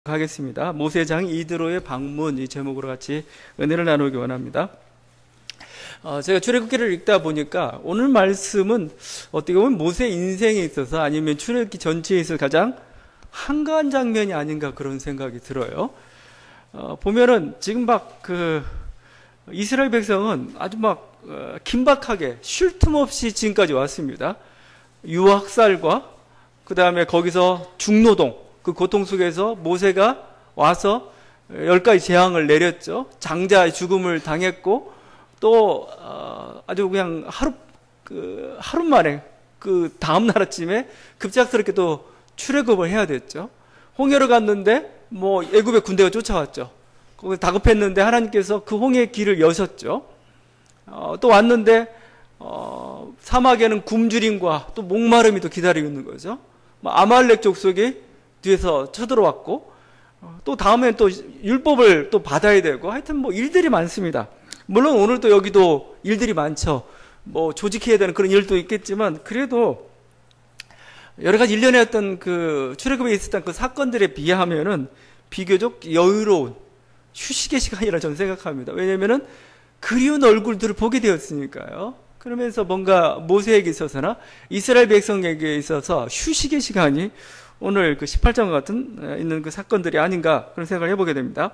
하겠습니다. 모세장 이드로의 방문 이 제목으로 같이 은혜를 나누기 원합니다. 제가 출애굽기를 읽다 보니까 오늘 말씀은 어떻게 보면 모세 인생에 있어서 아니면 출애굽기 전체에 있어서 가장 한가한 장면이 아닌가 그런 생각이 들어요. 보면은 지금 막 이스라엘 백성은 아주 막 긴박하게 쉴 틈 없이 지금까지 왔습니다. 유학살과 그 다음에 거기서 중노동, 그 고통 속에서 모세가 와서 10가지 재앙을 내렸죠. 장자의 죽음을 당했고 또 아주 그냥 하루 만에 그 다음 날 아침에 급작스럽게 또 출애굽을 해야 됐죠. 홍해로 갔는데 뭐 애굽의 군대가 쫓아왔죠. 거기 다급했는데 하나님께서 그 홍해의 길을 여셨죠. 또 왔는데 사막에는 굶주림과 또 목마름이 또 기다리고 있는 거죠. 아말렉 족속이 뒤에서 쳐들어왔고 또 다음엔 또 율법을 또 받아야 되고 하여튼 뭐 일들이 많습니다. 물론 오늘도 여기도 일들이 많죠. 뭐 조직해야 되는 그런 일도 있겠지만 그래도 여러 가지 일련의 어떤 그 출애굽에 있었던 그 사건들에 비하면은 비교적 여유로운 휴식의 시간이라 저는 생각합니다. 왜냐면은 그리운 얼굴들을 보게 되었으니까요. 그러면서 뭔가 모세에게 있어서나 이스라엘 백성에게 있어서 휴식의 시간이 오늘 그 18장 같은 있는 그 사건들이 아닌가 그런 생각을 해보게 됩니다.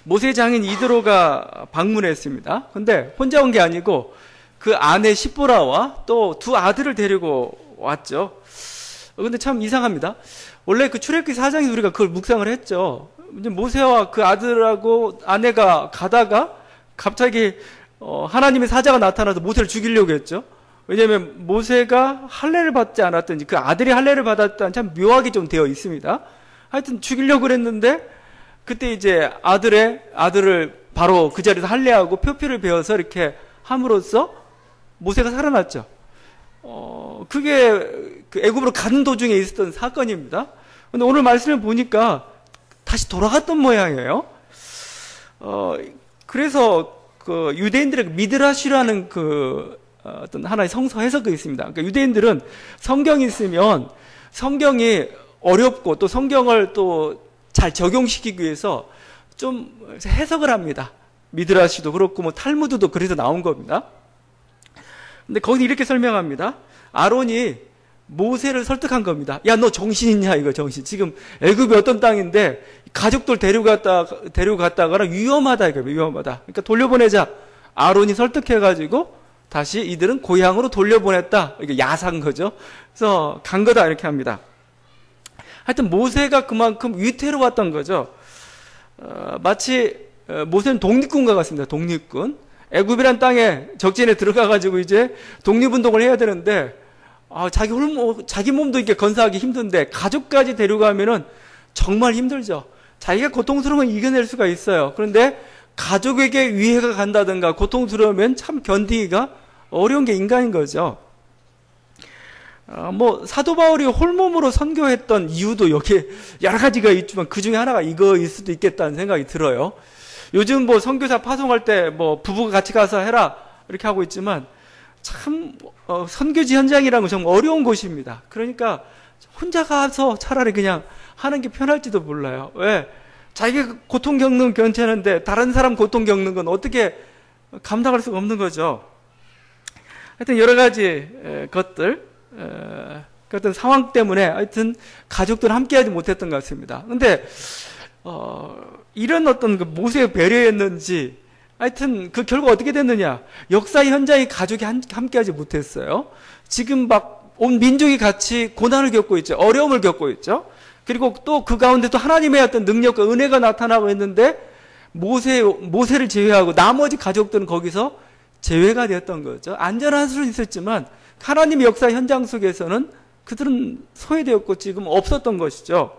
모세의 장인 이드로가 방문했습니다. 근데 혼자 온 게 아니고 그 아내 시보라와 또 두 아들을 데리고 왔죠. 근데 참 이상합니다. 원래 그 출애굽기 4장에 우리가 그걸 묵상을 했죠. 모세와 그 아들하고 아내가 가다가 갑자기 하나님의 사자가 나타나서 모세를 죽이려고 했죠. 왜냐하면 모세가 할례를 받지 않았든지 그 아들이 할례를 받았다는 참 묘하게 좀 되어 있습니다. 하여튼 죽이려고 그랬는데 그때 이제 아들을 바로 그 자리에서 할례하고 표피를 베어서 이렇게 함으로써 모세가 살아났죠. 그게 그 애굽으로 가는 도중에 있었던 사건입니다. 근데 오늘 말씀을 보니까 다시 돌아갔던 모양이에요. 그래서 그 유대인들의 미드라시라는 어떤 하나의 성서 해석이 있습니다. 그러니까 유대인들은 성경이 있으면 성경이 어렵고 또 성경을 또 잘 적용시키기 위해서 좀 해석을 합니다. 미드라시도 그렇고 뭐 탈무드도 그래서 나온 겁니다. 근데 거기 이렇게 설명합니다. 아론이 모세를 설득한 겁니다. 야, 너 정신 있냐 이거 정신. 지금 애굽이 어떤 땅인데 가족들 데려갔다가 위험하다 이거 위험하다. 그러니까 돌려보내자. 아론이 설득해가지고 다시 이들은 고향으로 돌려보냈다. 이게 야사한 거죠. 그래서 간 거다 이렇게 합니다. 하여튼 모세가 그만큼 위태로웠던 거죠. 마치 모세는 독립군과 같습니다. 독립군. 애굽이란 땅에 적진에 들어가가지고 이제 독립운동을 해야 되는데 자기 몸도 이렇게 건사하기 힘든데 가족까지 데려가면은 정말 힘들죠. 자기가 고통스러운 건 이겨낼 수가 있어요. 그런데 가족에게 위해가 간다든가 고통스러우면 참 견디기가 어려운 게 인간인 거죠. 사도 바울이 홀몸으로 선교했던 이유도 여기에 여러 가지가 있지만 그 중에 하나가 이거일 수도 있겠다는 생각이 들어요. 요즘 선교사 파송할 때 부부가 같이 가서 해라 이렇게 하고 있지만 참 선교지 현장이라는 건 정말 어려운 곳입니다. 그러니까 혼자 가서 차라리 그냥 하는 게 편할지도 몰라요. 왜? 자기가 고통 겪는 건 괜찮은데 다른 사람 고통 겪는 건 어떻게 감당할 수가 없는 거죠. 하여튼 여러 가지 것들 그 어떤 상황 때문에 하여튼 가족들 함께하지 못했던 것 같습니다. 근데 이런 어떤 그 모세의 배려였는지 하여튼 그 결과 어떻게 됐느냐. 역사 현장에 가족이 함께하지 못했어요. 지금 막 온 민족이 같이 고난을 겪고 있죠. 어려움을 겪고 있죠. 그리고 또 그 가운데 또 하나님의 어떤 능력과 은혜가 나타나고 있는데 모세를 제외하고 나머지 가족들은 거기서 제외가 되었던 거죠. 안전할 수는 있었지만 하나님의 역사 현장 속에서는 그들은 소외되었고 지금 없었던 것이죠.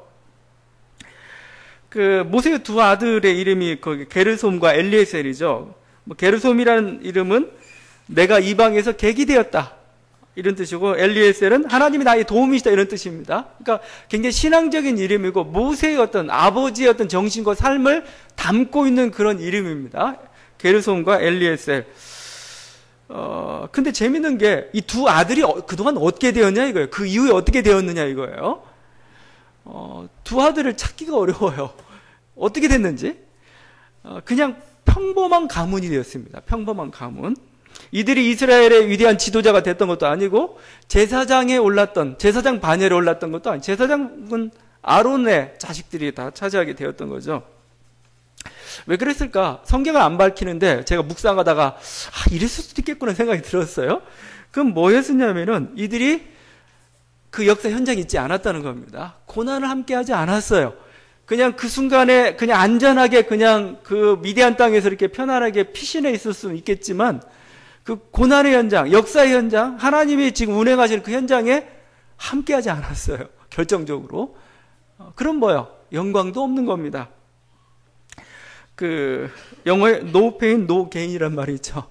그 모세의 두 아들의 이름이 거기 게르솜과 엘리에셀이죠. 게르솜이라는 이름은 내가 이방에서 객이 되었다 이런 뜻이고 엘리에셀은 하나님이 나의 도움이시다 이런 뜻입니다. 그러니까 굉장히 신앙적인 이름이고 모세의 어떤 아버지의 어떤 정신과 삶을 담고 있는 그런 이름입니다. 게르솜과 엘리에셀. 근데 재밌는 게 이 두 아들이 그동안 어떻게 되었냐 이거예요. 그 이후에 어떻게 되었느냐 이거예요. 두 아들을 찾기가 어려워요. 어떻게 됐는지. 그냥 평범한 가문이 되었습니다. 평범한 가문. 이들이 이스라엘의 위대한 지도자가 됐던 것도 아니고 제사장에 올랐던, 제사장 반열에 올랐던 것도 아니고, 제사장은 아론의 자식들이 다 차지하게 되었던 거죠. 왜 그랬을까? 성경을 안 밝히는데 제가 묵상하다가 이랬을 수도 있겠구나 생각이 들었어요. 그럼 뭐였었냐면은 이들이 그 역사 현장에 있지 않았다는 겁니다. 고난을 함께 하지 않았어요. 그냥 그 순간에 그냥 안전하게 그냥 그 미디안 땅에서 이렇게 편안하게 피신해 있을 수는 있겠지만 그 고난의 현장, 역사의 현장, 하나님이 지금 운행하시는 그 현장에 함께 하지 않았어요. 결정적으로. 그럼 뭐요? 영광도 없는 겁니다. 그 영어에 no pain, no gain이란 말이 있죠.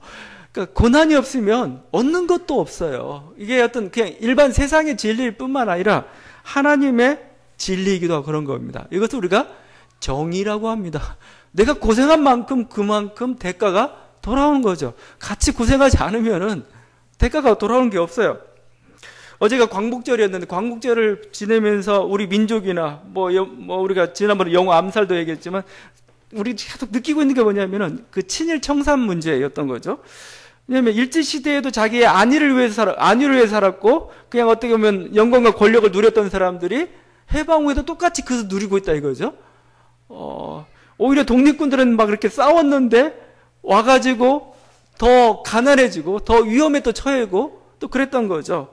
그러니까 고난이 없으면 얻는 것도 없어요. 이게 어떤 그냥 일반 세상의 진리일 뿐만 아니라 하나님의 진리이기도 하고 그런 겁니다. 이것을 우리가 정의라고 합니다. 내가 고생한 만큼 그만큼 대가가 돌아오는 거죠. 같이 고생하지 않으면은 대가가 돌아오는 게 없어요. 어제가 광복절이었는데 광복절을 지내면서 우리 민족이나 뭐 우리가 지난번에 영어 암살도 얘기했지만 우리 계속 느끼고 있는 게 뭐냐면은 그 친일 청산 문제였던 거죠. 왜냐하면 일제시대에도 자기의 안위를 위해서 살았고, 그냥 어떻게 보면 영광과 권력을 누렸던 사람들이 해방 후에도 똑같이 그것을 누리고 있다 이거죠. 오히려 독립군들은 막 그렇게 싸웠는데, 와가지고 더 가난해지고, 더 위험에 또 처해고, 또 그랬던 거죠.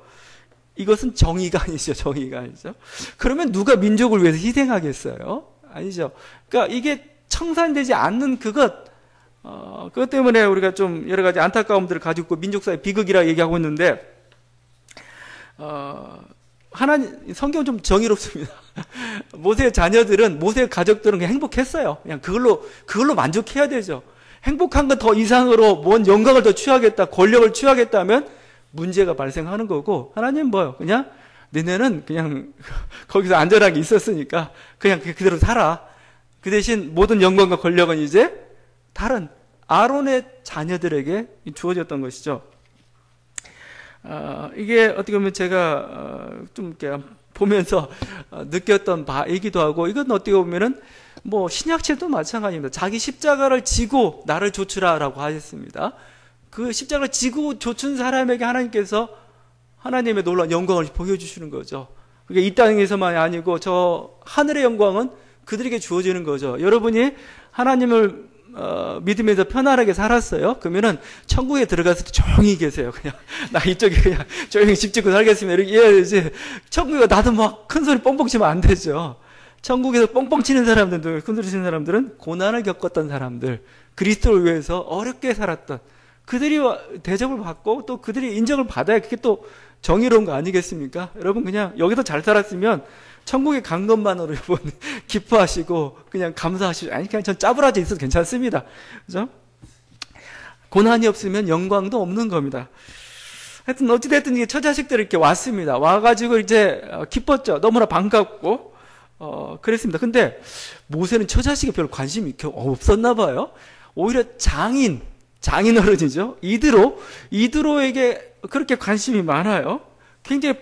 이것은 정의가 아니죠. 정의가 아니죠. 그러면 누가 민족을 위해서 희생하겠어요? 아니죠. 그러니까 이게 청산되지 않는 그것 때문에 우리가 좀 여러 가지 안타까움들을 가지고 있고 민족사의 비극이라 얘기하고 있는데, 성경은 좀 정의롭습니다. 모세의 자녀들은, 모세의 가족들은 그냥 행복했어요. 그냥 그걸로 만족해야 되죠. 행복한 것 더 이상으로 뭔 영광을 더 취하겠다, 권력을 취하겠다면 문제가 발생하는 거고, 하나님 뭐요? 그냥 너네는 그냥 거기서 안전하게 있었으니까 그냥 그대로 살아. 그 대신 모든 영광과 권력은 이제 다른 아론의 자녀들에게 주어졌던 것이죠. 이게 어떻게 보면 제가 좀 이렇게 보면서 느꼈던 바이기도 하고, 이건 어떻게 보면은 뭐 신약체도 마찬가지입니다. 자기 십자가를 지고 나를 조추라라고 하셨습니다. 그 십자가를 지고 조춘 사람에게 하나님께서 하나님의 놀라운 영광을 보여주시는 거죠. 그게 이 땅에서만이 아니고 저 하늘의 영광은 그들에게 주어지는 거죠. 여러분이 하나님을 믿으면서 편안하게 살았어요. 그러면은 천국에 들어가서 조용히 계세요. 그냥 나 이쪽에 그냥 조용히 집 짓고 살겠습니다. 이렇게 해야지. 천국에 나도 막 큰 소리 뻥뻥 치면 안 되죠. 천국에서 뻥뻥 치는 사람들도, 큰 소리 치는 사람들은 고난을 겪었던 사람들, 그리스도를 위해서 어렵게 살았던 그들이 대접을 받고 또 그들이 인정을 받아야 그게 또 정의로운 거 아니겠습니까? 여러분 그냥 여기서 잘 살았으면 천국에 간 것만으로 여러분 기뻐하시고 그냥 감사하시고, 아니 그냥 전 짜부라져 있어도 괜찮습니다. 그죠? 고난이 없으면 영광도 없는 겁니다. 하여튼 어찌됐든 이게 처자식들이 이렇게 왔습니다. 와가지고 이제 기뻤죠. 너무나 반갑고 그랬습니다. 근데 모세는 처자식에 별로 관심이 없었나 봐요. 오히려 장인 어른이죠. 이드로에게 그렇게 관심이 많아요. 굉장히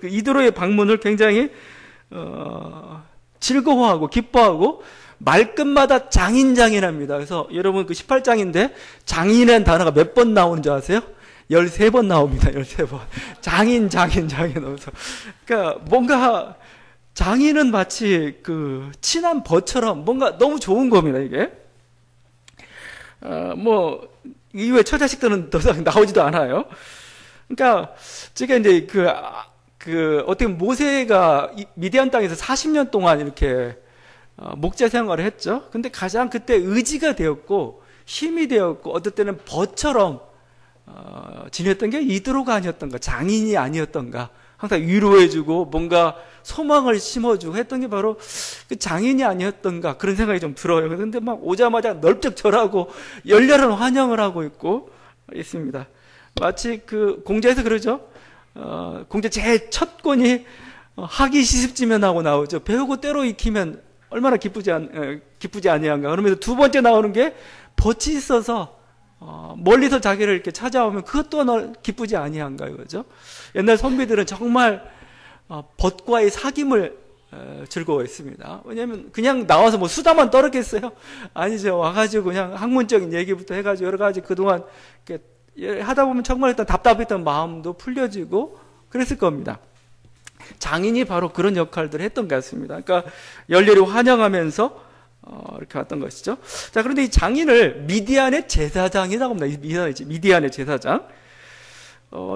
이드로의 방문을 굉장히 즐거워하고 기뻐하고 말끝마다 장인합니다. 그래서 여러분 그 18장인데 장인이라는 단어가 몇 번 나오는 줄 아세요? 13번 나옵니다. 13번. 장인. 그러니까 뭔가 장인은 마치 그 친한 벗처럼 뭔가 너무 좋은 겁니다, 이게. 이후에 처자식들은 더 이상 나오지도 않아요. 그러니까 제가 이제 어떻게 보면 모세가 미디안 땅에서 40년 동안 이렇게 목자 생활을 했죠. 근데 가장 그때 의지가 되었고 힘이 되었고 어떨 때는 벗처럼 지냈던 게 이드로가 아니었던가, 장인이 아니었던가, 항상 위로해주고 뭔가 소망을 심어주고 했던 게 바로 그 장인이 아니었던가, 그런 생각이 좀 들어요. 그런데 막 오자마자 넓적 절하고 열렬한 환영을 하고 있습니다. 마치 그 공자에서 그러죠. 공자 제일 첫 권이 학이 시습지면하고 나오죠. 배우고 때로 익히면 얼마나 기쁘지 아니한가. 그러면서 두 번째 나오는 게 벗이 있어서 멀리서 자기를 이렇게 찾아오면 그것 또한 기쁘지 아니한가 이거죠. 옛날 선비들은 정말 벗과의 사귐을 즐거워했습니다. 왜냐하면 그냥 나와서 뭐 수다만 떨었겠어요? 아니죠. 와가지고 그냥 학문적인 얘기부터 해가지고 여러 가지 그동안 하다 보면 정말 일단 답답했던 마음도 풀려지고 그랬을 겁니다. 장인이 바로 그런 역할들을 했던 것 같습니다. 그러니까 열렬히 환영하면서 이렇게 왔던 것이죠. 자, 그런데 이 장인을 미디안의 제사장이라고 합니다. 미디안의 제사장.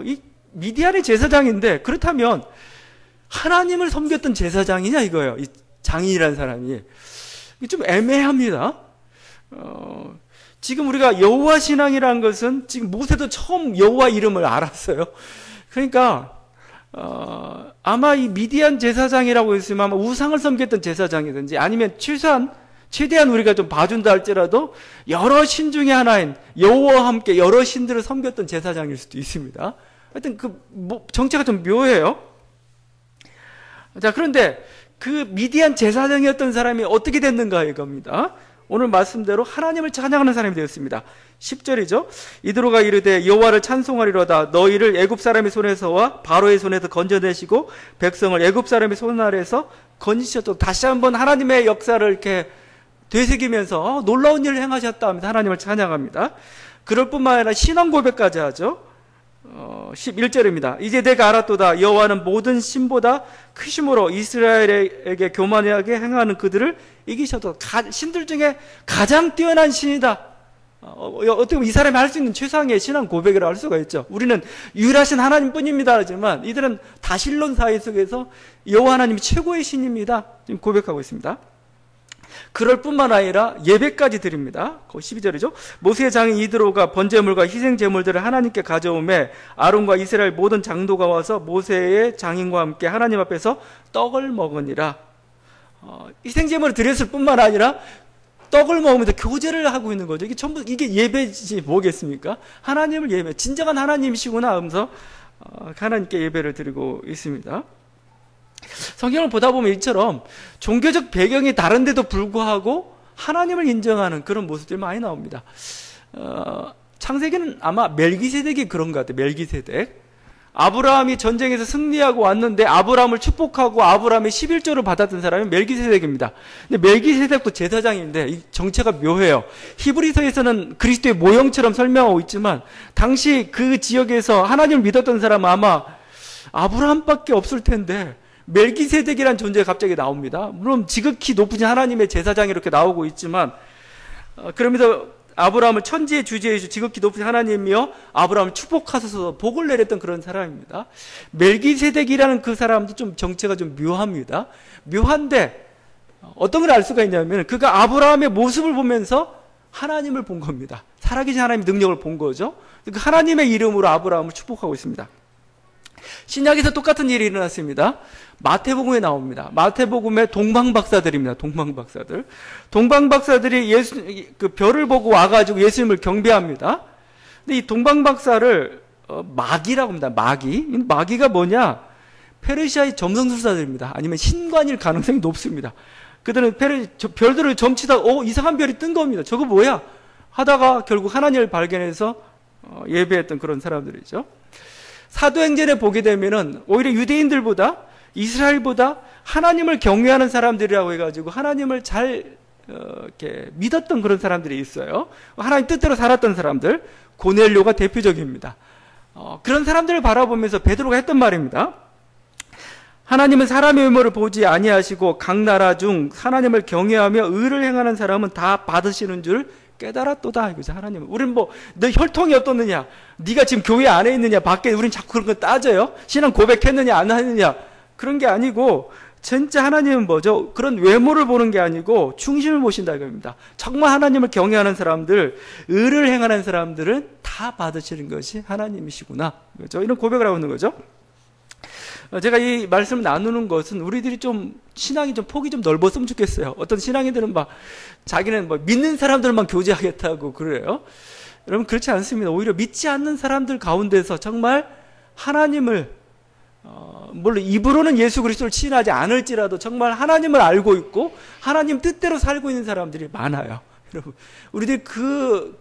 이 미디안의 제사장인데 그렇다면 하나님을 섬겼던 제사장이냐 이거예요. 이 장인이라는 사람이. 좀 애매합니다. 지금 우리가 여호와 신앙이라는 것은 지금 모세도 처음 여호와 이름을 알았어요. 그러니까 아마 이 미디안 제사장이라고 했으면 아마 우상을 섬겼던 제사장이든지 아니면 최대한 우리가 좀 봐준다 할지라도 여러 신 중에 하나인 여호와와 함께 여러 신들을 섬겼던 제사장일 수도 있습니다. 하여튼 정체가 좀 묘해요. 자, 그런데 그 미디안 제사장이었던 사람이 어떻게 됐는가 이겁니다. 오늘 말씀대로 하나님을 찬양하는 사람이 되었습니다. 10절이죠. 이드로가 이르되 여호와를 찬송하리로다. 너희를 애굽 사람의 손에서와 바로의 손에서 건져내시고 백성을 애굽 사람의 손 아래에서 건지셨다. 다시 한번 하나님의 역사를 이렇게 되새기면서 놀라운 일을 행하셨다 하면서 하나님을 찬양합니다. 그럴 뿐만 아니라 신앙 고백까지 하죠. 11절입니다. 이제 내가 알았도다. 여호와는 모든 신보다 크심으로 이스라엘에게 교만하게 행하는 그들을 이기셔도 신들 중에 가장 뛰어난 신이다. 어떻게 보면 이 사람이 할 수 있는 최상의 신앙 고백이라고 할 수가 있죠. 우리는 유일하신 하나님뿐입니다 하지만 이들은 다신론 사회 속에서 여호와 하나님이 최고의 신입니다. 지금 고백하고 있습니다. 그럴 뿐만 아니라 예배까지 드립니다. 12절이죠. 모세의 장인 이드로가 번제물과 희생제물들을 하나님께 가져오매 아론과 이스라엘 모든 장도가 와서 모세의 장인과 함께 하나님 앞에서 떡을 먹으니라. 희생제물을 드렸을 뿐만 아니라 떡을 먹으면서 교제를 하고 있는 거죠. 이게 전부 이게 예배지 뭐겠습니까? 하나님을 예배, 진정한 하나님이시구나 하면서 하나님께 예배를 드리고 있습니다. 성경을 보다 보면 이처럼 종교적 배경이 다른데도 불구하고 하나님을 인정하는 그런 모습들이 많이 나옵니다. 창세기는 아마 멜기세덱이 그런 것 같아요. 멜기세덱. 아브라함이 전쟁에서 승리하고 왔는데 아브라함을 축복하고 아브라함의 11조를 받았던 사람이 멜기세덱입니다. 근데 멜기세덱도 제사장인데 이 정체가 묘해요. 히브리서에서는 그리스도의 모형처럼 설명하고 있지만 당시 그 지역에서 하나님을 믿었던 사람은 아마 아브라함밖에 없을 텐데 멜기세덱이라는 존재가 갑자기 나옵니다. 물론 지극히 높으신 하나님의 제사장이 이렇게 나오고 있지만 그러면서 아브라함을 천지의 주제이시고 지극히 높으신 하나님이여 아브라함을 축복하소서 복을 내렸던 그런 사람입니다. 멜기세덱이라는 그 사람도 좀 정체가 좀 묘합니다. 묘한데 어떤 걸 알 수가 있냐면 그가 아브라함의 모습을 보면서 하나님을 본 겁니다. 살아계신 하나님의 능력을 본 거죠. 그 하나님의 이름으로 아브라함을 축복하고 있습니다. 신약에서 똑같은 일이 일어났습니다. 마태복음에 나옵니다. 마태복음의 동방박사들입니다. 동방박사들. 동방박사들이 그 별을 보고 와가지고 예수님을 경배합니다. 근데 이 동방박사를 마귀라고 합니다. 마귀가 뭐냐? 페르시아의 점성술사들입니다. 아니면 신관일 가능성이 높습니다. 그들은 별들을 점치다가 이상한 별이 뜬 겁니다. 저거 뭐야? 하다가 결국 하나님을 발견해서 예배했던 그런 사람들이죠. 사도행전에 보게 되면은 오히려 유대인들보다 이스라엘보다 하나님을 경외하는 사람들이라고 해가지고 하나님을 잘 이렇게 믿었던 그런 사람들이 있어요. 하나님 뜻대로 살았던 사람들, 고넬료가 대표적입니다. 그런 사람들을 바라보면서 베드로가 했던 말입니다. 하나님은 사람의 외모를 보지 아니하시고 각 나라 중 하나님을 경외하며 의를 행하는 사람은 다 받으시는 줄 깨달았도다. 이거죠. 하나님은. 우리는 너 혈통이 어떻느냐? 네가 지금 교회 안에 있느냐? 밖에 우리는 자꾸 그런 거 따져요. 신앙 고백했느냐? 안 했느냐? 그런 게 아니고 진짜 하나님은 뭐죠? 그런 외모를 보는 게 아니고 중심을 보신다 이겁니다. 정말 하나님을 경외하는 사람들, 의를 행하는 사람들은 다 받으시는 것이 하나님이시구나. 그렇죠? 이런 고백을 하고 있는 거죠. 제가 이 말씀을 나누는 것은 우리들이 좀 신앙이 좀 폭이 좀 넓었으면 좋겠어요. 어떤 신앙인들은 자기는 믿는 사람들만 교제하겠다고 그래요. 여러분 그렇지 않습니다. 오히려 믿지 않는 사람들 가운데서 정말 하나님을 물론 입으로는 예수 그리스도를 시인하지 않을지라도 정말 하나님을 알고 있고 하나님 뜻대로 살고 있는 사람들이 많아요. 여러분 우리들 그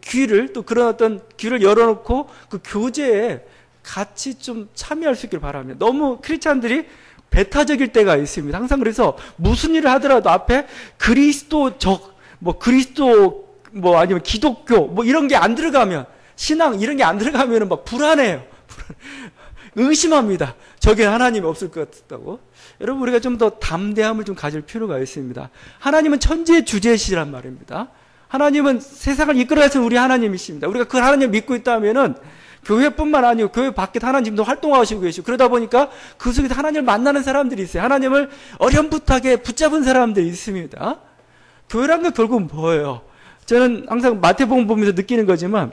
귀를 또 그런 어떤 귀를 열어놓고 그 교제에 같이 좀 참여할 수 있길 바랍니다. 너무 크리스찬들이 배타적일 때가 있습니다. 항상 그래서 무슨 일을 하더라도 앞에 그리스도적, 그리스도, 아니면 기독교, 이런 게 안 들어가면, 신앙, 이런 게 안 들어가면 막 불안해요. 의심합니다. 저게 하나님이 없을 것 같다고. 여러분, 우리가 좀 더 담대함을 좀 가질 필요가 있습니다. 하나님은 천지의 주제시란 말입니다. 하나님은 세상을 이끌어가시는 우리 하나님이십니다. 우리가 그 하나님을 믿고 있다면은 교회뿐만 아니고 교회 밖에 하나님도 활동하시고 계시고, 그러다 보니까 그 속에서 하나님을 만나는 사람들이 있어요. 하나님을 어렴풋하게 붙잡은 사람들이 있습니다. 교회란 건 결국은 뭐예요? 저는 항상 마태복음 보면서 느끼는 거지만,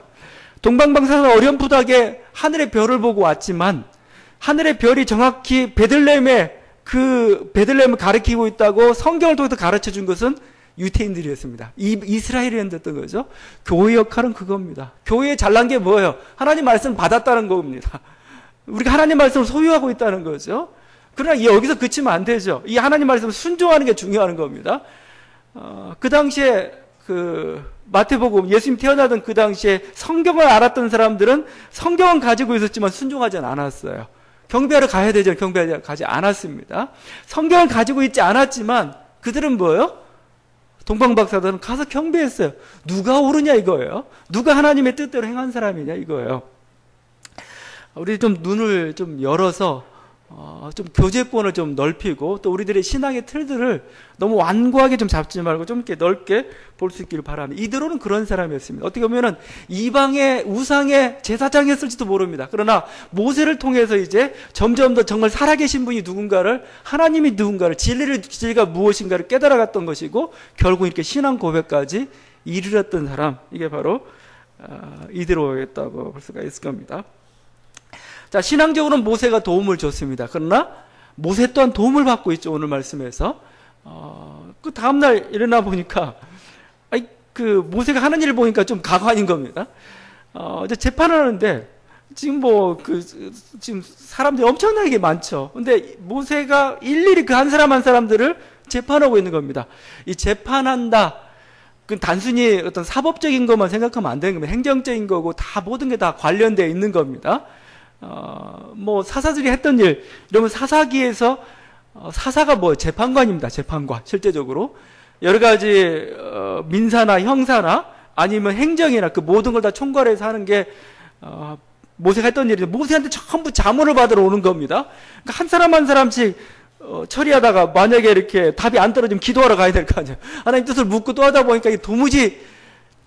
동방방사는 어렴풋하게 하늘의 별을 보고 왔지만, 하늘의 별이 정확히 베들레헴을 가리키고 있다고 성경을 통해서 가르쳐 준 것은 유태인들이었습니다. 이스라엘이었던 거죠. 교회 역할은 그겁니다. 교회에 잘난 게 뭐예요? 하나님 말씀을 받았다는 겁니다. 우리가 하나님 말씀을 소유하고 있다는 거죠. 그러나 여기서 그치면 안 되죠. 이 하나님 말씀을 순종하는 게 중요한 겁니다. 그 당시에 마태복음, 예수님 태어나던 그 당시에 성경을 알았던 사람들은 성경은 가지고 있었지만 순종하지 않았어요. 경배하러 가야 되죠. 경배하러 가지 않았습니다. 성경을 가지고 있지 않았지만 그들은 뭐예요? 동방박사들은 가서 경배했어요. 누가 옳으냐 이거예요. 누가 하나님의 뜻대로 행한 사람이냐 이거예요. 우리 좀 눈을 좀 열어서 좀 교제권을 좀 넓히고, 또 우리들의 신앙의 틀들을 너무 완고하게 좀 잡지 말고 좀 이렇게 넓게 볼 수 있기를 바랍니다. 이드로는 그런 사람이었습니다. 어떻게 보면은 이방의 우상의 제사장이었을지도 모릅니다. 그러나 모세를 통해서 이제 점점 더 정말 살아계신 분이 누군가를, 하나님이 누군가를, 진리가 무엇인가를 깨달아갔던 것이고, 결국 이렇게 신앙 고백까지 이르렀던 사람, 이게 바로 이드로였다고 볼 수가 있을 겁니다. 자, 신앙적으로는 모세가 도움을 줬습니다. 그러나 모세 또한 도움을 받고 있죠. 오늘 말씀에서. 그 다음날 일어나 보니까, 모세가 하는 일을 보니까 좀 가관인 겁니다. 이제 재판을 하는데, 지금 지금 사람들이 엄청나게 많죠. 근데 모세가 일일이 그 한 사람 한 사람들을 재판하고 있는 겁니다. 이 재판한다. 그 단순히 어떤 사법적인 것만 생각하면 안 되는 겁니다. 행정적인 거고 모든 게 다 관련되어 있는 겁니다. 사사들이 했던 일, 이러면 사사기에서, 사사가 재판관입니다. 재판관. 실제적으로. 여러 가지, 민사나 형사나 아니면 행정이나 그 모든 걸 다 총괄해서 하는 게, 모세가 했던 일인데, 모세한테 전부 자문을 받으러 오는 겁니다. 그러니까 한 사람 한 사람씩, 처리하다가 만약에 이렇게 답이 안 떨어지면 기도하러 가야 될 거 아니에요. 하나님 뜻을 묻고 또 하다 보니까 도무지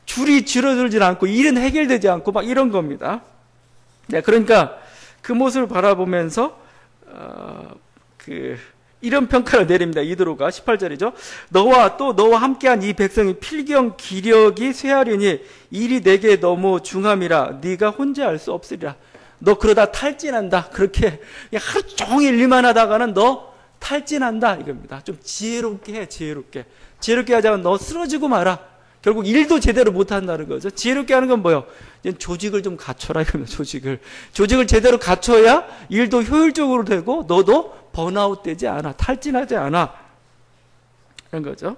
줄이 줄어들지 않고 일은 해결되지 않고 막 이런 겁니다. 네, 그러니까 그 모습을 바라보면서 이런 평가를 내립니다. 이드로가 18절이죠. 너와 함께한 이 백성이 필경 기력이 쇠하리니 일이 내게 너무 중함이라 네가 혼자 할 수 없으리라. 너 그러다 탈진한다. 그렇게 하루 종일 일만 하다가는 너 탈진한다 이겁니다. 좀 지혜롭게 해. 지혜롭게 하자면 너 쓰러지고 마라. 결국 일도 제대로 못한다는 거죠. 지혜롭게 하는 건 뭐예요? 조직을 좀 갖춰라 이겁니다. 조직을 제대로 갖춰야 일도 효율적으로 되고 너도 번아웃 되지 않아. 탈진하지 않아. 이런 거죠.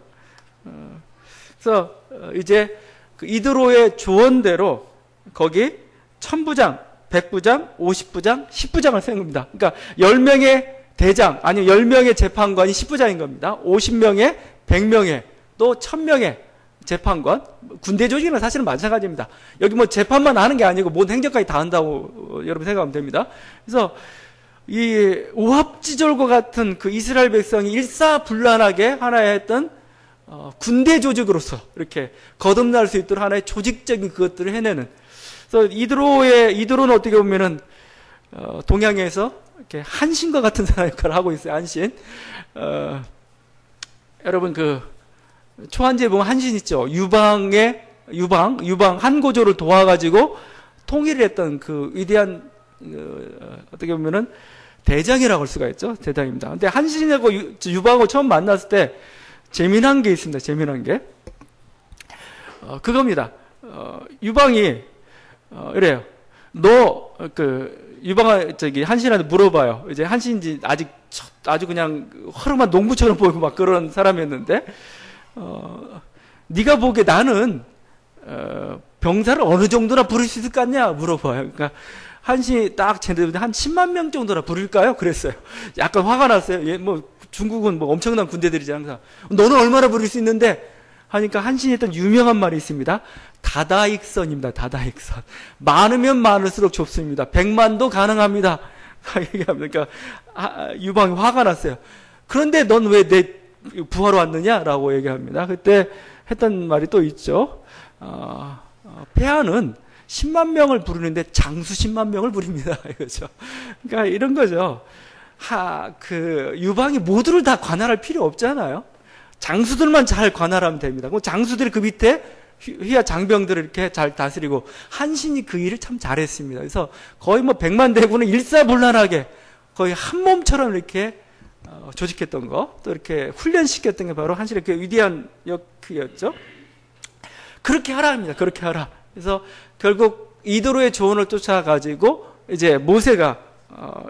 그래서 이제 이드로의 조언대로 거기 1000부장, 100부장, 50부장, 10부장을 세운 겁니다. 그러니까 10명의 대장, 아니면 10명의 재판관이 10부장인 겁니다. 50명의, 100명의, 또 1000명의 재판관, 군대 조직이랑 사실은 마찬가지입니다. 여기 재판만 하는 게 아니고 모든 행정까지 다 한다고 여러분 생각하면 됩니다. 그래서 이 오합지졸과 같은 그 이스라엘 백성이 일사불란하게 하나의 했던 군대 조직으로서 이렇게 거듭날 수 있도록 하나의 조직적인 그것들을 해내는. 그래서 이드로는 어떻게 보면은 동양에서 이렇게 한신과 같은 사람 역할을 하고 있어요. 한신. 여러분 초한지에 보면 한신 있죠. 유방 한고조를 도와가지고 통일을 했던 그 위대한 어떻게 보면은 대장이라고 할 수가 있죠. 대장입니다. 근데 한신하고 유방하고 처음 만났을 때 재미난 게 있습니다. 재미난 게 그겁니다. 유방이 이래요. 너 유방아 한신한테 물어봐요. 이제 한신인지 아주 그냥 허름한 농부처럼 보이고 막 그런 사람이었는데. 네가 보기에 나는 병사를 어느 정도나 부를 수 있을 것 같냐 물어봐요. 그러니까 한신이 딱 제대로 한 10만 명 정도나 부릴까요? 그랬어요. 약간 화가 났어요. 예, 뭐 중국은 뭐 엄청난 군대들이지 항상. 너는 얼마나 부릴 수 있는데? 하니까 한신이 했던 유명한 말이 있습니다. 다다익선입니다. 다다익선. 많으면 많을수록 좁습니다. 100만도 가능합니다. 얘기합니다. 그러니까 유방이 화가 났어요. 그런데 넌 왜 내 부하러 왔느냐라고 얘기합니다. 그때 했던 말이 또 있죠. 폐하는 10만 명을 부르는데 장수 10만 명을 부립니다. 이거죠. 그러니까 이런 거죠. 유방이 모두를 다 관할할 필요 없잖아요. 장수들만 잘 관할하면 됩니다. 그럼 장수들이 그 밑에 휘하 장병들을 이렇게 잘 다스리고 한신이 그 일을 참 잘했습니다. 그래서 거의 뭐 100만 대군을 일사불란하게 거의 한 몸처럼 이렇게 조직했던 거, 또 이렇게 훈련시켰던 게 바로 한신의 그 위대한 역이었죠. 그렇게 하라 합니다. 그렇게 하라. 그래서 결국 이도로의 조언을 쫓아가지고 이제 모세가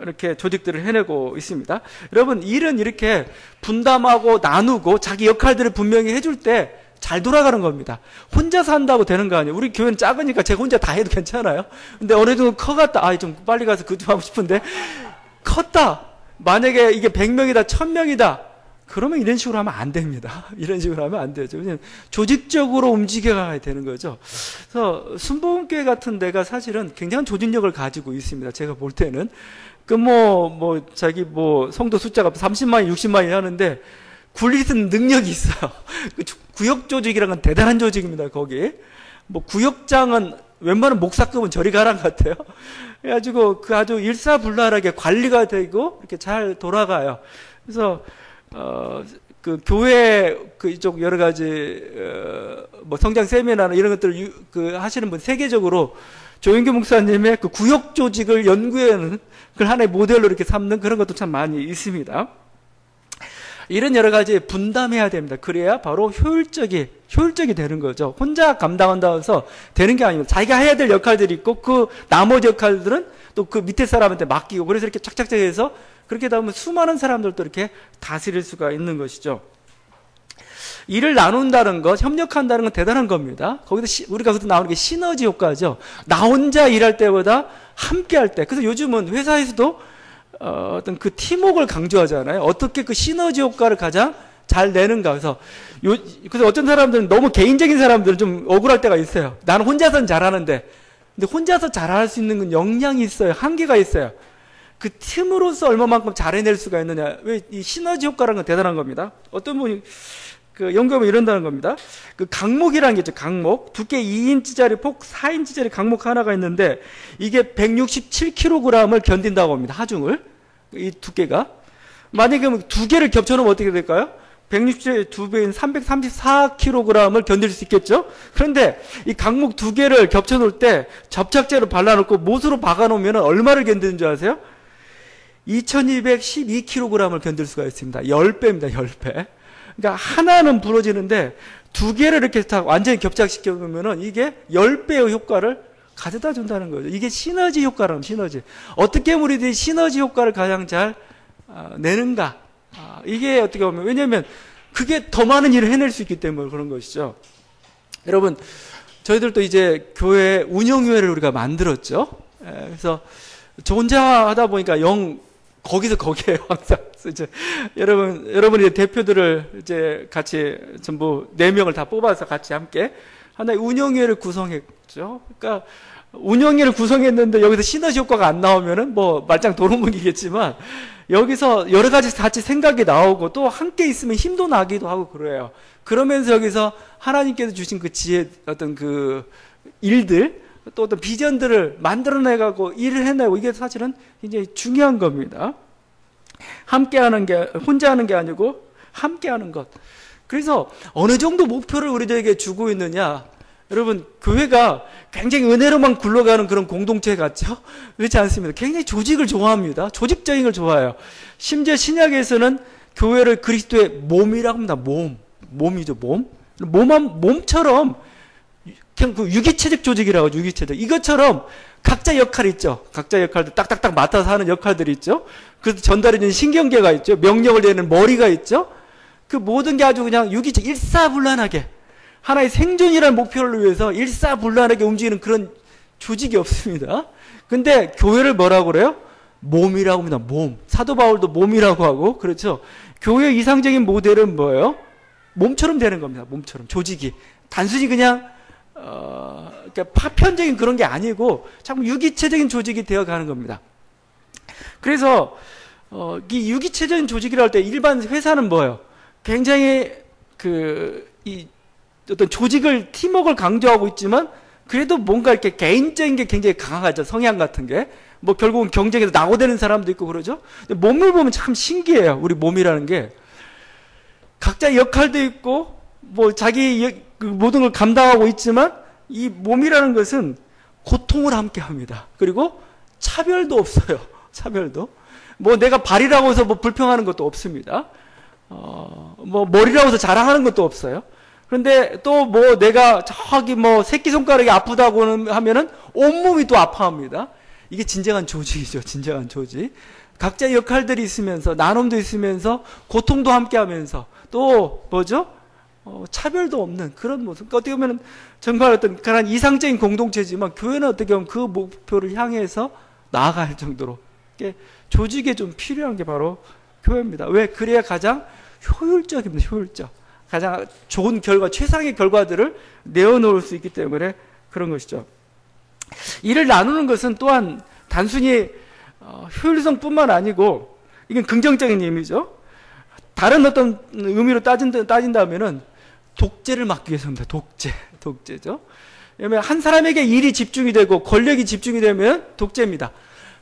이렇게 조직들을 해내고 있습니다. 여러분, 일은 이렇게 분담하고 나누고 자기 역할들을 분명히 해줄 때 잘 돌아가는 겁니다. 혼자서 한다고 되는 거 아니에요. 우리 교회는 작으니까 제가 혼자 다 해도 괜찮아요. 근데 어느 정도 커갔다. 좀 빨리 가서 그거 좀 하고 싶은데 컸다. 만약에 이게 100명이다, 1000명이다. 그러면 이런 식으로 하면 안 됩니다. 이런 식으로 하면 안 되죠. 그냥 조직적으로 움직여가야 되는 거죠. 그래서 순복음교회 같은 데가 사실은 굉장한 조직력을 가지고 있습니다. 제가 볼 때는. 자기 성도 숫자가 30만이, 60만이 하는데, 굴리는 능력이 있어요. 구역 조직이란 건 대단한 조직입니다, 거기. 구역장은 웬만한 목사급은 저리 가란 같아요. 그래가지고 아주 일사불란하게 관리가 되고, 이렇게 잘 돌아가요. 그래서, 교회, 이쪽 여러 가지, 성장 세미나나 이런 것들을 하시는 분, 세계적으로 조영규 목사님의 그 구역 조직을 연구하는 그걸 하나의 모델로 이렇게 삼는 그런 것도 참 많이 있습니다. 이런 여러 가지 분담해야 됩니다. 그래야 바로 효율적이 되는 거죠. 혼자 감당한다고 해서 되는 게 아닙니다. 자기가 해야 될 역할들이 있고, 그 나머지 역할들은 또 그 밑에 사람한테 맡기고, 그래서 이렇게 착착착 해서 그렇게 하다 보면 수많은 사람들도 이렇게 다스릴 수가 있는 것이죠. 일을 나눈다는 것, 협력한다는 건 대단한 겁니다. 우리가 그때 나오는 게 시너지 효과죠. 나 혼자 일할 때보다 함께 할 때. 그래서 요즘은 회사에서도 어떤 그 팀워크를 강조하잖아요. 어떻게 그 시너지 효과를 가장 잘 내는가. 그래서 어떤 사람들은 너무 개인적인 사람들은 좀 억울할 때가 있어요. 나는 혼자서는 잘하는데. 근데 혼자서 잘할 수 있는 건 역량이 있어요. 한계가 있어요. 그 팀으로서 얼마만큼 잘 해낼 수가 있느냐. 왜 이 시너지 효과라는 건 대단한 겁니다. 어떤 분이 연구하면 이런다는 겁니다. 강목이라는 게 있죠. 강목. 두께 2인치짜리 폭 4인치짜리 강목 하나가 있는데 이게 167kg을 견딘다고 합니다. 하중을. 이 두께가. 만약에 두 개를 겹쳐놓으면 어떻게 될까요? 167의 2배인 334kg을 견딜 수 있겠죠? 그런데 이 강목 두 개를 겹쳐놓을 때 접착제로 발라놓고 못으로 박아놓으면 얼마를 견디는 줄 아세요? 2212kg을 견딜 수가 있습니다. 10배입니다. 10배. 그러니까 하나는 부러지는데 두 개를 이렇게 다 완전히 겹착시켜 놓으면은 이게 10배의 효과를 가져다 준다는 거죠. 이게 시너지 효과라는 시너지. 어떻게 우리들이 시너지 효과를 가장 잘 내는가. 이게 어떻게 보면, 왜냐면 그게 더 많은 일을 해낼 수 있기 때문에 그런 것이죠. 여러분, 저희들도 이제 교회 운영위원회를 우리가 만들었죠. 그래서 저 혼자 하다 보니까 거기서 거기에요, 항상. 이제 여러분이 대표들을 이제 같이 전부 4명을 다 뽑아서 같이 함께 하나의 운영위를 구성했죠. 그러니까 운영위를 구성했는데 여기서 시너지 효과가 안 나오면은 말짱 도루묵이겠지만 여기서 여러 가지 같이 생각이 나오고 또 함께 있으면 힘도 나기도 하고 그래요. 그러면서 여기서 하나님께서 주신 그 지혜, 어떤 그 일들, 또 어떤 비전들을 만들어내가고 일을 해내고 이게 사실은 굉장히 중요한 겁니다. 함께 하는 게, 혼자 하는 게 아니고 함께 하는 것. 그래서 어느 정도 목표를 우리들에게 주고 있느냐. 여러분, 교회가 굉장히 은혜로만 굴러가는 그런 공동체 같죠? 그렇지 않습니다. 굉장히 조직을 좋아합니다. 조직적인 걸 좋아해요. 심지어 신약에서는 교회를 그리스도의 몸이라고 합니다. 몸이죠, 몸. 몸처럼 그냥 그 유기체적 조직이라고 하죠, 유기체적. 이것처럼 각자 역할이 있죠. 각자 역할도 딱딱딱 맡아서 하는 역할들이 있죠. 그래서 전달해주는 신경계가 있죠. 명령을 내는 머리가 있죠. 그 모든 게 아주 그냥 유기체, 일사불란하게 하나의 생존이라는 목표를 위해서 일사불란하게 움직이는 그런 조직이 없습니다. 근데 교회를 뭐라고 그래요? 몸이라고 합니다. 몸. 사도 바울도 몸이라고 하고, 그렇죠? 교회 이상적인 모델은 뭐예요? 몸처럼 되는 겁니다. 몸처럼. 조직이. 단순히 그냥, 그러니까 파편적인 그런 게 아니고, 자꾸 유기체적인 조직이 되어 가는 겁니다. 그래서, 이 유기체적인 조직이라 할 때 일반 회사는 뭐예요? 굉장히 어떤 조직을, 팀워크를 강조하고 있지만, 그래도 뭔가 이렇게 개인적인 게 굉장히 강하죠. 성향 같은 게. 뭐 결국은 경쟁에서 낙오되는 사람도 있고 그러죠. 근데 몸을 보면 참 신기해요. 우리 몸이라는 게. 각자 역할도 있고, 뭐 자기 모든 걸 감당하고 있지만, 이 몸이라는 것은 고통을 함께 합니다. 그리고 차별도 없어요. 차별도. 뭐 내가 발이라고 해서 뭐 불평하는 것도 없습니다. 뭐 머리라고 해서 자랑하는 것도 없어요. 그런데 또 뭐 내가 저기 뭐 새끼손가락이 아프다고 하면은 온몸이 또 아파합니다. 이게 진정한 조직이죠. 진정한 조직. 각자의 역할들이 있으면서 나눔도 있으면서 고통도 함께 하면서 또 뭐죠? 차별도 없는 그런 모습. 그러니까 어떻게 보면 정말 어떤 그런 이상적인 공동체지만 교회는 어떻게 보면 그 목표를 향해서 나아갈 정도로 조직에 좀 필요한 게 바로 교회입니다. 왜? 그래야 가장 효율적입니다. 효율적. 가장 좋은 결과, 최상의 결과들을 내어놓을 수 있기 때문에 그런 것이죠. 이를 나누는 것은 또한 단순히 효율성뿐만 아니고 이건 긍정적인 의미죠. 다른 어떤 의미로 따진다면은 독재를 막기 위해서입니다. 독재죠. 왜냐하면 한 사람에게 일이 집중이 되고 권력이 집중이 되면 독재입니다.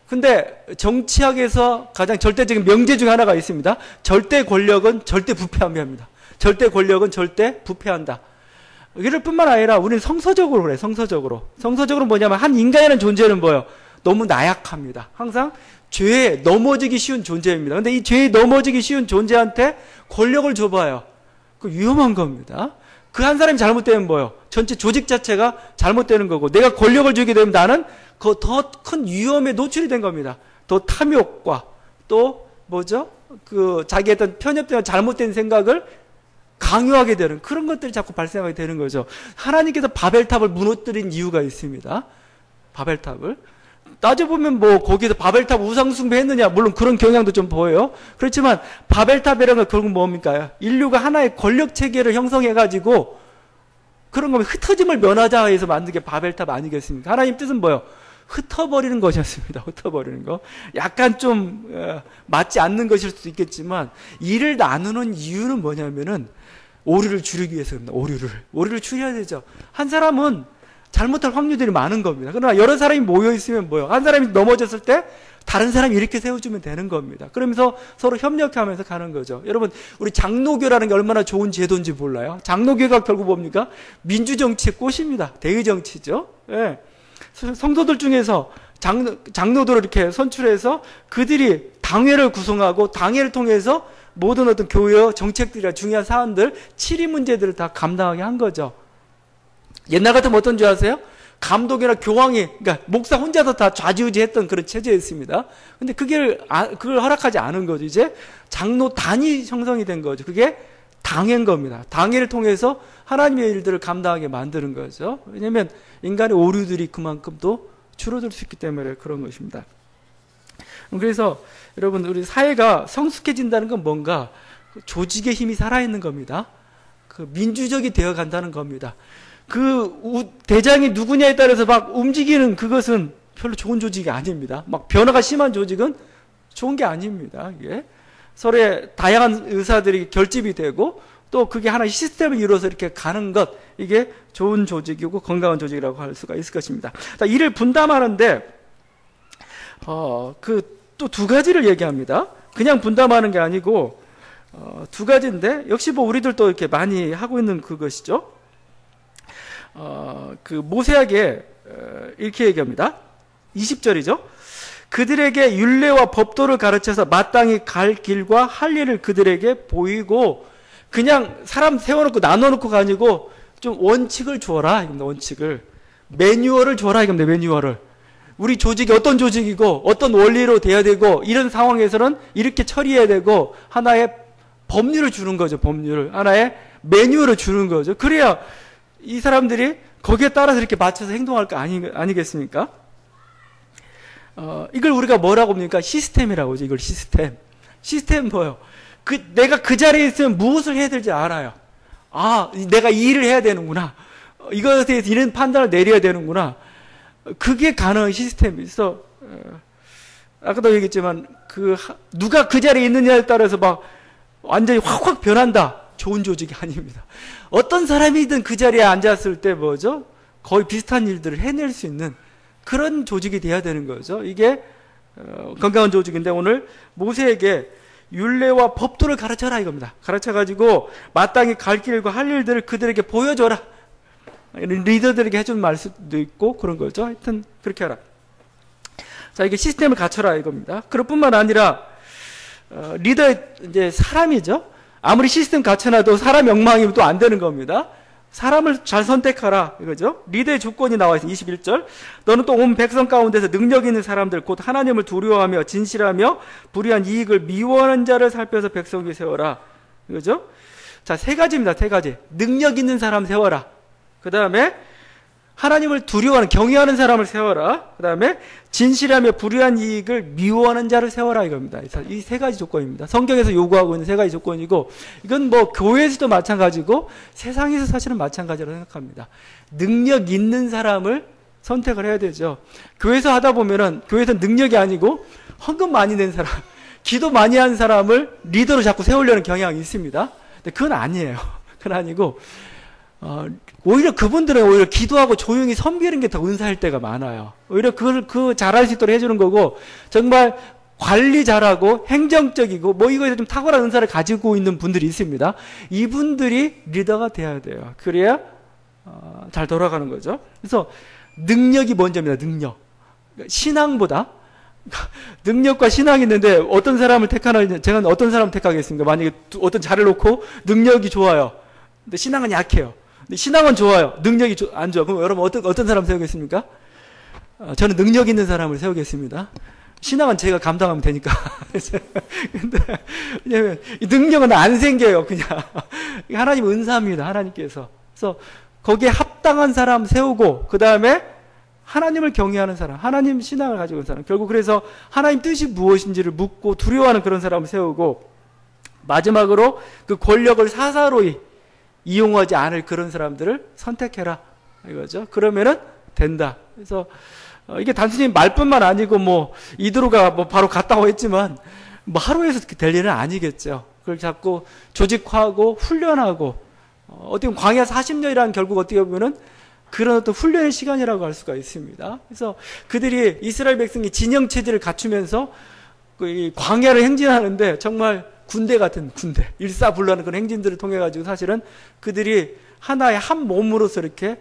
근데 정치학에서 가장 절대적인 명제 중 하나가 있습니다. 절대 권력은 절대 부패합니다. 절대 권력은 절대 부패한다. 이럴 뿐만 아니라 우리는 성서적으로 그래. 성서적으로 뭐냐면 한 인간이라는 존재는 뭐예요? 너무 나약합니다. 항상 죄에 넘어지기 쉬운 존재입니다. 근데 이 죄에 넘어지기 쉬운 존재한테 권력을 줘봐요. 그 위험한 겁니다. 그 한 사람이 잘못되면 뭐예요? 전체 조직 자체가 잘못되는 거고 내가 권력을 주게 되면 나는 그 더 큰 위험에 노출이 된 겁니다. 더 탐욕과 또 뭐죠? 그 자기 어떤 편협된 잘못된 생각을 강요하게 되는 그런 것들이 자꾸 발생하게 되는 거죠. 하나님께서 바벨탑을 무너뜨린 이유가 있습니다. 바벨탑을. 따져보면 뭐 거기에서 바벨탑 우상숭배했느냐 물론 그런 경향도 좀 보여요. 그렇지만 바벨탑이라는 건 결국 뭡니까? 인류가 하나의 권력체계를 형성해가지고 그런 거면 흩어짐을 면하자 해서 만든 게 바벨탑 아니겠습니까? 하나님 뜻은 뭐예요? 흩어버리는 것이었습니다. 흩어버리는 거. 약간 좀 맞지 않는 것일 수도 있겠지만 이를 나누는 이유는 뭐냐면은 오류를 줄이기 위해서입니다. 오류를 줄여야 되죠. 한 사람은 잘못할 확률들이 많은 겁니다. 그러나 여러 사람이 모여있으면 뭐예요? 한 사람이 넘어졌을 때 다른 사람이 이렇게 세워주면 되는 겁니다. 그러면서 서로 협력하면서 가는 거죠. 여러분 우리 장로교라는 게 얼마나 좋은 제도인지 몰라요? 장로교가 결국 뭡니까? 민주정치의 꽃입니다. 대의정치죠. 예. 성도들 중에서 장로들을 이렇게 선출해서 그들이 당회를 구성하고 당회를 통해서 모든 어떤 교회 정책들이나 중요한 사안들, 치리 문제들을 다 감당하게 한 거죠. 옛날 같으면 어떤 줄 아세요? 감독이나 교황이, 그러니까 목사 혼자서 다 좌지우지했던 그런 체제였습니다. 근데 그걸 허락하지 않은 거죠. 이제 장로단이 형성이 된 거죠. 그게 당회인 겁니다. 당회를 통해서 하나님의 일들을 감당하게 만드는 거죠. 왜냐하면 인간의 오류들이 그만큼 또 줄어들 수 있기 때문에 그런 것입니다. 그래서 여러분 우리 사회가 성숙해진다는 건 뭔가 조직의 힘이 살아있는 겁니다. 그 민주적이 되어 간다는 겁니다. 그 대장이 누구냐에 따라서 막 움직이는 그것은 별로 좋은 조직이 아닙니다. 막 변화가 심한 조직은 좋은 게 아닙니다. 이게 서로의 다양한 의사들이 결집이 되고 또 그게 하나의 시스템을 이루어서 이렇게 가는 것, 이게 좋은 조직이고 건강한 조직이라고 할 수가 있을 것입니다. 자, 이를 분담하는데 그 또 두 가지를 얘기합니다. 그냥 분담하는 게 아니고 두 가지인데 역시 뭐 우리들도 이렇게 많이 하고 있는 그것이죠. 그 모세에게 이렇게 얘기합니다. 20절이죠. 그들에게 율례와 법도를 가르쳐서 마땅히 갈 길과 할 일을 그들에게 보이고 그냥 사람 세워놓고 나눠놓고가 아니고 좀 원칙을 주어라. 이겁니다. 원칙을. 매뉴얼을 줘라. 이겁니다. 매뉴얼을. 우리 조직이 어떤 조직이고 어떤 원리로 돼야 되고 이런 상황에서는 이렇게 처리해야 되고 하나의 법률을 주는 거죠. 법률을. 하나의 매뉴얼을 주는 거죠. 그래야 이 사람들이 거기에 따라서 이렇게 맞춰서 행동할 거 아니겠습니까? 이걸 우리가 뭐라고 합니까? 시스템이라고 하죠. 이걸 시스템. 시스템 뭐예요? 내가 그 자리에 있으면 무엇을 해야 될지 알아요. 내가 이 일을 해야 되는구나. 이것에 대해서 이런 판단을 내려야 되는구나. 그게 가능한 시스템이 있어. 아까도 얘기했지만, 누가 그 자리에 있느냐에 따라서 막 완전히 확확 변한다. 좋은 조직이 아닙니다. 어떤 사람이든 그 자리에 앉았을 때 뭐죠? 거의 비슷한 일들을 해낼 수 있는 그런 조직이 돼야 되는 거죠. 이게 건강한 조직인데 오늘 모세에게 율례와 법도를 가르쳐라 이겁니다. 가르쳐가지고 마땅히 갈 길과 할 일들을 그들에게 보여줘라. 리더들에게 해준 말씀도 있고 그런 거죠. 하여튼 그렇게 하라. 자, 이게 시스템을 갖춰라 이겁니다. 그럴 뿐만 아니라 리더의 이제 사람이죠. 아무리 시스템 갖춰놔도 사람 욕망이면 또 안 되는 겁니다. 사람을 잘 선택하라 이거죠. 리더의 조건이 나와 있어요. 21절. 너는 또 온 백성 가운데서 능력 있는 사람들 곧 하나님을 두려워하며 진실하며 불의한 이익을 미워하는 자를 살펴서 백성 위에 세워라. 이거죠. 자, 세 가지입니다. 세 가지. 능력 있는 사람 세워라. 그 다음에 하나님을 두려워하는 경외하는 사람을 세워라. 그 다음에 진실하며 불의한 이익을 미워하는 자를 세워라 이겁니다. 이 세 가지 조건입니다. 성경에서 요구하고 있는 세 가지 조건이고 이건 뭐 교회에서도 마찬가지고 세상에서 사실은 마찬가지라고 생각합니다. 능력 있는 사람을 선택을 해야 되죠. 교회에서 하다 보면은 교회에서 능력이 아니고 헌금 많이 낸 사람, 기도 많이 한 사람을 리더로 자꾸 세우려는 경향이 있습니다. 근데 그건 아니에요. 그건 아니고 오히려 그분들은 오히려 기도하고 조용히 섬기는 게 더 은사일 때가 많아요. 오히려 그걸 잘할 수 있도록 해주는 거고, 정말 관리 잘하고 행정적이고 뭐 이거에서 좀 탁월한 은사를 가지고 있는 분들이 있습니다. 이분들이 리더가 돼야 돼요. 그래야 잘 돌아가는 거죠. 그래서 능력이 먼저입니다. 능력. 신앙보다 능력과 신앙이 있는데 어떤 사람을 택하나, 제가 어떤 사람을 택하겠습니까? 만약에 어떤 자를 놓고 능력이 좋아요. 근데 신앙은 약해요. 근데 신앙은 좋아요. 능력이 안 좋아. 그럼 여러분 어떤 사람 세우겠습니까? 저는 능력 있는 사람을 세우겠습니다. 신앙은 제가 감당하면 되니까. 근데 왜냐면 이 능력은 안 생겨요. 그냥 하나님 은사입니다. 하나님께서. 그래서 거기에 합당한 사람 세우고 그 다음에 하나님을 경외하는 사람, 하나님 신앙을 가지고 있는 사람, 결국 그래서 하나님 뜻이 무엇인지를 묻고 두려워하는 그런 사람을 세우고, 마지막으로 그 권력을 사사로이 이용하지 않을 그런 사람들을 선택해라 이거죠. 그러면은 된다. 그래서 이게 단순히 말뿐만 아니고 뭐 이드로가 뭐 바로 갔다고 했지만 뭐 하루에서 될 일은 아니겠죠. 그걸 자꾸 조직화하고 훈련하고, 어떻게 보면 광야 40년이라는 결국 어떻게 보면은 그런 어떤 훈련의 시간이라고 할 수가 있습니다. 그래서 그들이 이스라엘 백성이 진영 체제를 갖추면서 그 광야를 행진하는데 정말 군대 같은 군대, 일사불란한 그런 행진들을 통해 가지고 사실은 그들이 하나의 한 몸으로서 이렇게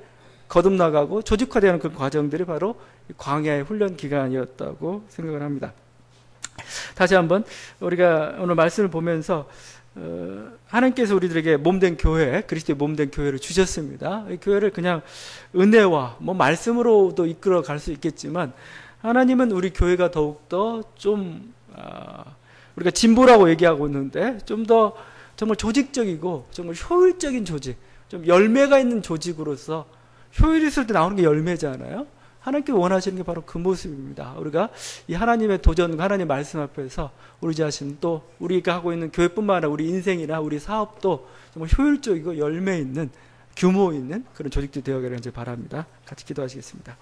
거듭나가고 조직화되는 그 과정들이 바로 광야의 훈련 기간이었다고 생각을 합니다. 다시 한번 우리가 오늘 말씀을 보면서 하나님께서 우리들에게 몸된 교회, 그리스도의 몸된 교회를 주셨습니다. 이 교회를 그냥 은혜와 뭐 말씀으로도 이끌어 갈 수 있겠지만, 하나님은 우리 교회가 더욱더 좀 우리가 진보라고 얘기하고 있는데 좀 더 정말 조직적이고 정말 효율적인 조직, 좀 열매가 있는 조직으로서, 효율이 있을 때 나오는 게 열매잖아요. 하나님께서 원하시는 게 바로 그 모습입니다. 우리가 이 하나님의 도전과 하나님의 말씀 앞에서 우리 자신, 또 우리가 하고 있는 교회뿐만 아니라 우리 인생이나 우리 사업도 정말 효율적이고 열매 있는, 규모 있는 그런 조직들이 되어가기를 바랍니다. 같이 기도하시겠습니다.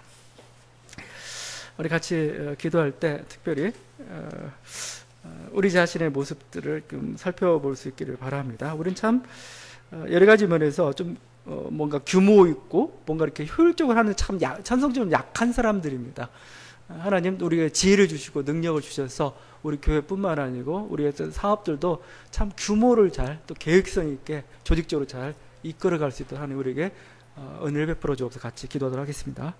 우리 같이 기도할 때 특별히 우리 자신의 모습들을 좀 살펴볼 수 있기를 바랍니다. 우리는 참 여러 가지 면에서 좀 뭔가 규모 있고 뭔가 이렇게 효율적으로 하는 참 천성적으로 약한 사람들입니다. 하나님 우리에게 지혜를 주시고 능력을 주셔서 우리 교회뿐만 아니고 우리의 사업들도 참 규모를 잘, 또 계획성 있게 조직적으로 잘 이끌어갈 수 있도록 하나님 우리에게 은혜를 베풀어 주옵소서. 같이 기도하도록 하겠습니다.